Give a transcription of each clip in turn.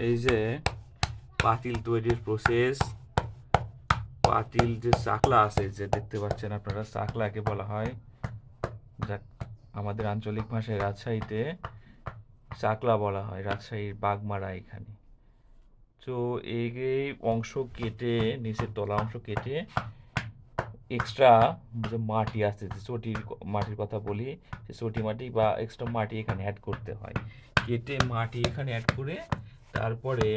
এই যে পাতিল তৈরির প্রসেস, পাতিল যে চাকলা আছে যে দেখতে পাচ্ছেন আপনারা, চাকলাকে বলা হয়, যা আমাদের আঞ্চলিক ভাষায় রাজশাহীতে চাকলা বলা হয়, রাজশাহীর বাগমারা এখানে। তো এই অংশ কেটে, নিচের তলা অংশ কেটে এক্সট্রা যে মাটি আছে, যে চটির মাটির কথা বলি, সে চটি মাটি বা এক্সট্রা মাটি এখানে অ্যাড করতে হয়। কেটে মাটি এখানে অ্যাড করে তারপরে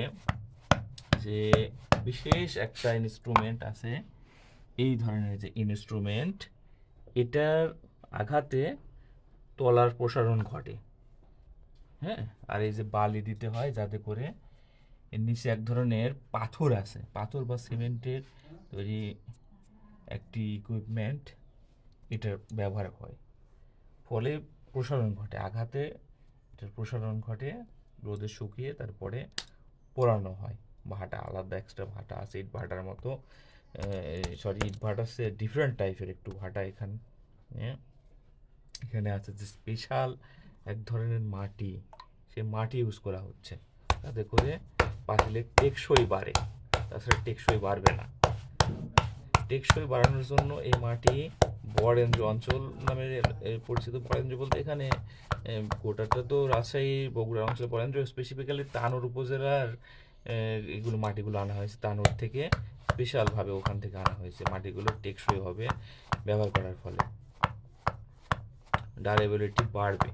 যে বিশেষ একটা ইনস্ট্রুমেন্ট আছে, এই ধরনের যে ইনস্ট্রুমেন্ট, এটার আঘাতে তলার প্রসারণ ঘটে। হ্যাঁ, আর এই যে বালি দিতে হয় যাতে করে এর নিচে এক ধরনের পাথর আছে, পাথর বা সিমেন্টের তৈরি একটি ইকুইপমেন্ট এটার ব্যবহার হয়। ফলে প্রসারণ ঘটে, আঘাতে এটার প্রসারণ ঘটে, রোদে শুকিয়ে তারপরে পোড়ানো হয়। ভাটা আলাদা, এক্সট্রা ভাটা আছে, ইট ভাটার মতো, সরি ইট ভাটা সে ডিফারেন্ট টাইপের একটু ভাটা এখানে। এখানে আছে যে স্পেশাল এক ধরনের মাটি, সে মাটি ইউজ করা হচ্ছে যাতে করে পাতিলের টেকসই বাড়ে, তাছাড়া টেকসই বাড়বে না। টেকসই বাড়ানোর জন্য এই মাটি বরেন্দ্র অঞ্চল নামে পরিচিত। বরেন্দ্র বলতে এখানে গোটাটা তো রাজশাহী বগুড়া অঞ্চল, বরেন্দ্র স্পেসিফিক্যালি তানোর উপজেলার এগুলো মাটিগুলো আনা হয়েছে তানোর থেকে, স্পেশালভাবে ওখান থেকে আনা হয়েছে। মাটিগুলো টেকসই হবে ব্যবহার করার ফলে, ডারেবিলিটি বাড়বে।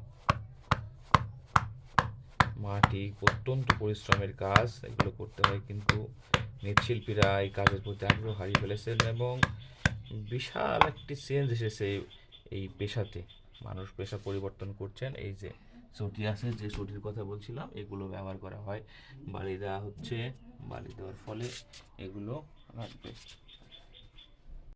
মাটি অত্যন্ত পরিশ্রমের কাজ, এগুলো করতে হয়, কিন্তু মৃৎশিল্পীরা এই কাজের প্রতি আগ্রহ হারিয়ে ফেলেছেন এবং বিশাল একটি চেঞ্জ এসেছে এই পেশাতে। মানুষ পেশা পরিবর্তন করছেন। এই যে চটি আছে, যে চটির কথা বলছিলাম, এগুলো ব্যবহার করা হয়, বালি দেওয়া হচ্ছে, বালি দেওয়ার ফলে এগুলো